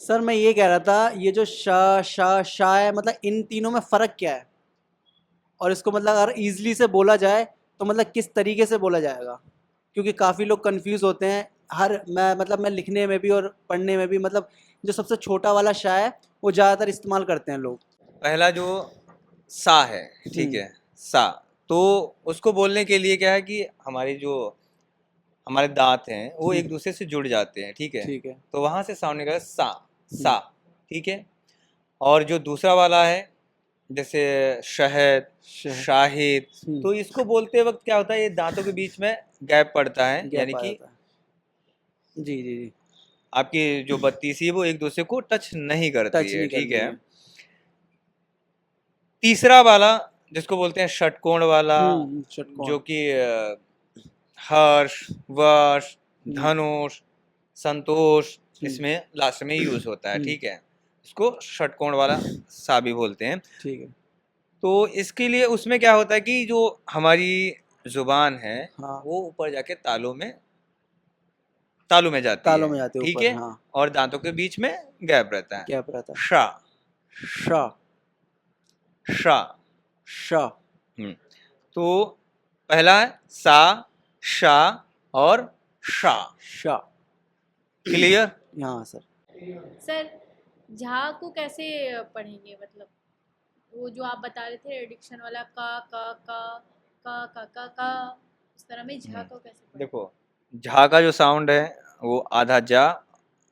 Sir मैं ये कह रहा था, ये जो शा है, मतलब इन तीनों में फ़र्क क्या है? और इसको मतलब अगर ईज़िली से बोला जाए तो मतलब किस तरीके से बोला जाएगा? क्योंकि काफ़ी लोग कन्फ्यूज़ होते हैं। मैं लिखने में भी और पढ़ने में भी, मतलब जो सबसे छोटा वाला शा है वो ज़्यादातर इस्तेमाल करते हैं लोग। पहला जो सा है, ठीक हुँ, है, सा, तो उसको बोलने के लिए क्या है कि हमारे दांत हैं वो हुँ, एक दूसरे से जुड़ जाते हैं, ठीक है। ठीक है। तो वहां से साउंड निकला सा, हुँ, सा, ठीक है। और जो दूसरा वाला है, जैसे शहद, शह शाहिद, हुँ, तो इसको बोलते वक्त क्या होता है, ये दांतों के बीच में गैप पड़ता है, गैप यानी आ कि जाता है। जी, जी, जी। आपकी जो बत्तीसी है वो एक दूसरे को टच नहीं करती टच है, नहीं ठीक करती है। है। तीसरा वाला जिसको बोलते हैं षटकोण वाला, षटकोण। जो कि हर्ष, वर्ष, हुँ, धनुष, संतोष, हुँ, इसमें लास्ट में यूज होता है, हुँ, ठीक है। इसको षटकोण वाला सा भी बोलते हैं। ठीक है। तो इसके लिए उसमें क्या होता है कि जो हमारी जुबान है हाँ, वो ऊपर जाके तालू में जाती तालों है, में जाते हैं ठीक ऊपर, है। हाँ, और दांतों के बीच में गैप रहता है। गैप रहता है। शा, श, शा। श, हम्म। तो पहला है सा, शा और शा। श। क्लियर? हाँ सर। सर, झा को कैसे पढ़ेंगे? मतलब वो जो आप बता रहे थे एडिक्शन वाला का, उस तरह में झा को कैसे पढ़ेंगे? देखो, झा का जो साउंड है वो आधा जा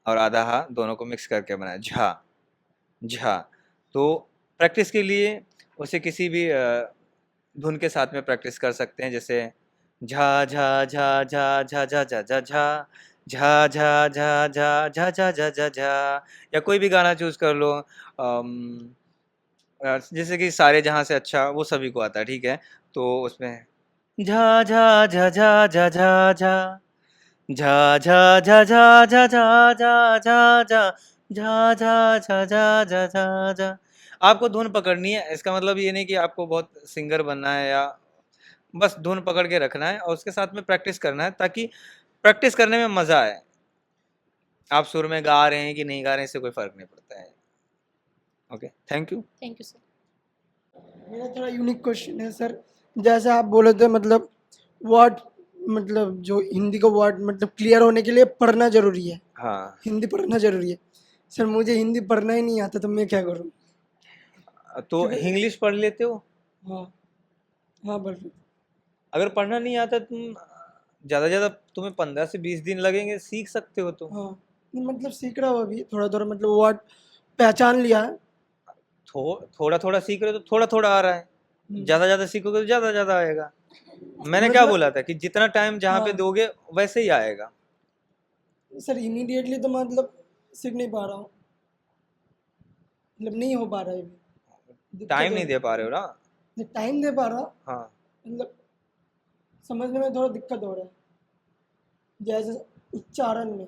और आधा हा दोनों को मिक्स करके बना है, झा, झा। तो प्रैक्टिस के लिए उसे किसी भी धुन के साथ में प्रैक्टिस कर सकते हैं, जैसे झा झा झा झा झा झा झा झा झा, झा झा झा झा झा झा झा झा झा, या कोई भी गाना चूज कर लो। जैसे कि सारे जहां से अच्छा वो सभी को आता है, ठीक है। तो उसमें झा झा झा झा झा झा झा, झा झा झा झा झा झा झा झा झा, झा झा झा झा झा झा झा। आपको धुन पकड़नी है, इसका मतलब ये नहीं कि आपको बहुत सिंगर बनना है, या बस धुन पकड़ के रखना है और उसके साथ में प्रैक्टिस करना है, ताकि प्रैक्टिस करने में मजा आए। आप सुर में गा रहे हैं कि नहीं गा रहे हैं, इससे कोई फर्क नहीं पड़ता है। Okay, thank you. Thank you sir. मेरा थोड़ा यूनिक क्वेश्चन है सर। जैसे आप बोले थे मतलब वर्ड, मतलब जो हिंदी का वर्ड मतलब क्लियर होने के लिए पढ़ना जरूरी है, हाँ, हिंदी पढ़ना जरूरी है। सर मुझे हिंदी पढ़ना ही नहीं आता तो मैं क्या करूँ? तो क्योंकि इंग्लिश पढ़ लेते हो। हाँ, हाँ बस। अगर पढ़ना नहीं आता, तुम ज़्यादा ज़्यादा तुम्हें 15 से 20 दिन लगेंगे, सीख सकते हो तुम। हाँ, नहीं मतलब सीख रहा हूँ अभी थोड़ा थोड़ा, मतलब वर्ड पहचान लिया है। थोड़ा थोड़ा सीख रहे हो तो थोड़ा थोड़ा आ रहा है, हम्म, ज़्यादा ज़्यादा सीखोगे तो ज़्यादा ज़्यादा आएगा। मैंने क्या मतलब बोला था कि जितना टाइम जहाँ पे हाँ दोगे वैसे ही आएगा। सर, इमीडिएटली तो मतलब सीख नहीं पा रहा हूँ, मतलब नहीं हो पा रहा है अभी, दिक्कत टाइम हो नहीं दे पा रहे रही हो ना। है। टाइम दे पा रहा, हाँ, मतलब समझने में थोड़ा दिक्कत हो रहा है। जैसे उच्चारण में,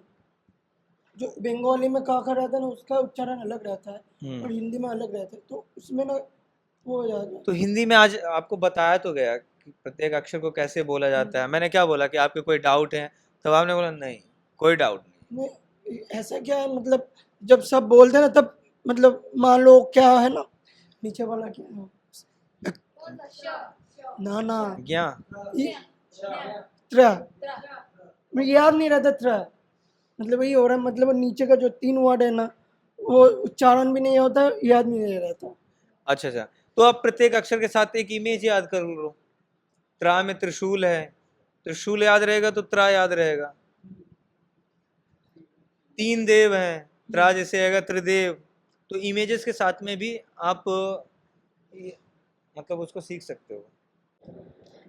जो बंगाली में काका रहता है ना उसका उच्चारण अलग रहता है और हिंदी में अलग रहता है, तो उसमें ना वो हो जाता है। तो हिंदी में आज आपको बताया तो गया कि प्रत्येक अक्षर को कैसे बोला जाता है। मैंने क्या बोला कि आपके कोई डाउट है, तब आपने बोला नहीं, कोई डाउट नहीं। नहीं, ऐसा क्या है मतलब जब सब बोलते हैं ना तब, मतलब मान लो क्या है ना, नीचे वाला क्या है, ना ना, क्या? ये त्रा, मुझे याद नहीं रहता त्रा, मतलब वही हो रहा है, मतलब वो नीचे का जो तीन वर्ड है ना, वो उच्चारण भी नहीं होता, याद नहीं रहता। अच्छा अच्छा, तो आप प्रत्येक अक्षर के साथ एक इमेज याद कर लो। त्रा में त्रिशूल है, त्रिशूल याद रहेगा तो त्रा याद रहेगा। तीन देव हैं, त्रा जैसे आएगा त्रिदेव। तो इमेजेस के साथ में भी आप मतलब उसको सीख सकते हो।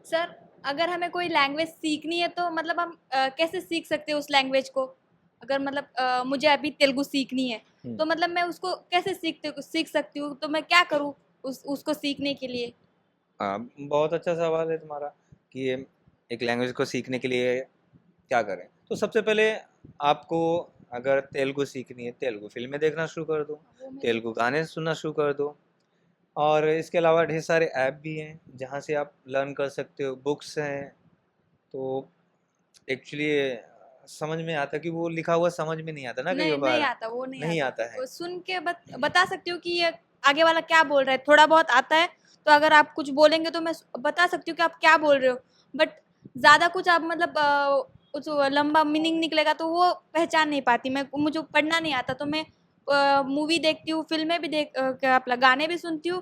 सर, अगर हमें कोई लैंग्वेज सीखनी है तो मतलब हम कैसे सीख सकते हैं उस लैंग्वेज को? अगर मतलब मुझे अभी तेलुगु सीखनी है तो मतलब मैं उसको कैसे सीख सकती हूँ? तो मैं क्या करूँ उसको सीखने के लिए? हाँ, बहुत अच्छा सवाल है तुम्हारा कि ये एक लैंग्वेज को सीखने के लिए क्या करें। तो सबसे पहले आपको, अगर तेलुगु सीखनी है, तेलुगु फिल्में देखना शुरू कर दो, वो मैं तेलुगु गाने सुनना शुरू कर दो। और इसके अलावा ढेर सारे ऐप भी हैं जहाँ से आप लर्न कर सकते हो, बुक्स हैं। तो एक्चुअली समझ में आता कि वो लिखा हुआ समझ में नहीं आता ना कई नहीं बार। नहीं आता, वो नहीं आता है। वो सुन के बता सकती हूँ कि ये आगे वाला क्या बोल रहा है, थोड़ा बहुत आता है तो अगर आप कुछ बोलेंगे तो मैं बता सकती हूँ कि आप क्या बोल रहे हो, बट ज़्यादा कुछ आप मतलब कुछ लंबा मीनिंग निकलेगा तो वो पहचान नहीं पाती मैं, मुझे पढ़ना नहीं आता, तो मैं मूवी देखती हूँ, फिल्में भी क्या अपना गाने भी सुनती हूँ,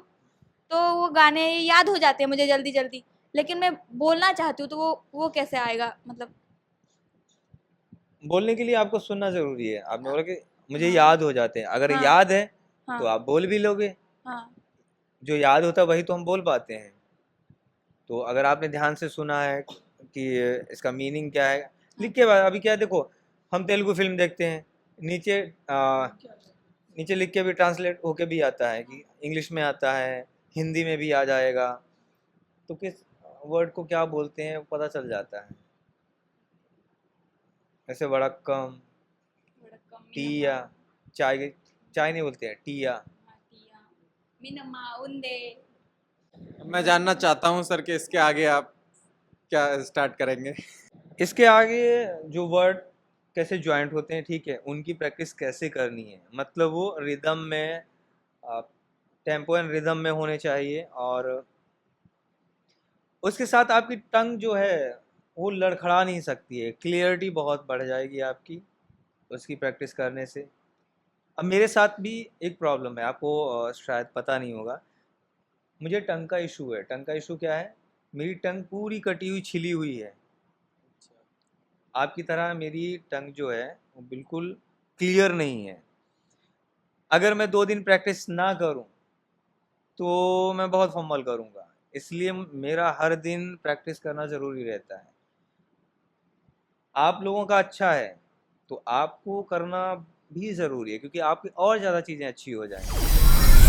तो वो गाने याद हो जाते हैं मुझे जल्दी जल्दी, लेकिन मैं बोलना चाहती हूँ तो वो कैसे आएगा मतलब। बोलने के लिए आपको सुनना ज़रूरी है। आपने बोला कि मुझे हाँ याद हो जाते हैं, अगर हाँ याद है हाँ तो आप बोल भी लोगे। हाँ जो याद होता है वही तो हम बोल पाते हैं। तो अगर आपने ध्यान से सुना है कि इसका मीनिंग क्या है, लिख के बाद अभी क्या है, देखो हम तेलुगु फिल्म देखते हैं, नीचे नीचे लिख के भी ट्रांसलेट होके भी आता है कि इंग्लिश में आता है, हिंदी में भी आ जाएगा, तो किस वर्ड को क्या बोलते हैं पता चल जाता है। ऐसे वड़क्कम, टीया, चाय, चाय नहीं बोलते हैं, टीया। मिनमा उंदे। मैं जानना चाहता हूँ सर कि इसके आगे आप क्या स्टार्ट करेंगे। इसके आगे जो वर्ड कैसे ज्वाइंट होते हैं, ठीक है, उनकी प्रैक्टिस कैसे करनी है, मतलब वो रिदम में, टेम्पो एंड रिदम में होने चाहिए, और उसके साथ आपकी टंग जो है वो लड़खड़ा नहीं सकती है, क्लियरिटी बहुत बढ़ जाएगी आपकी उसकी प्रैक्टिस करने से। अब मेरे साथ भी एक प्रॉब्लम है, आपको शायद पता नहीं होगा, मुझे टंग का इशू है। टंग का इशू क्या है, मेरी टंग पूरी कटी हुई छिली हुई है। आपकी तरह मेरी टंग जो है वो बिल्कुल क्लियर नहीं है। अगर मैं 2 दिन प्रैक्टिस ना करूं तो मैं बहुत फंबल करूंगा, इसलिए मेरा हर दिन प्रैक्टिस करना ज़रूरी रहता है। आप लोगों का अच्छा है तो आपको करना भी ज़रूरी है, क्योंकि आपकी और ज़्यादा चीज़ें अच्छी हो जाएंगी।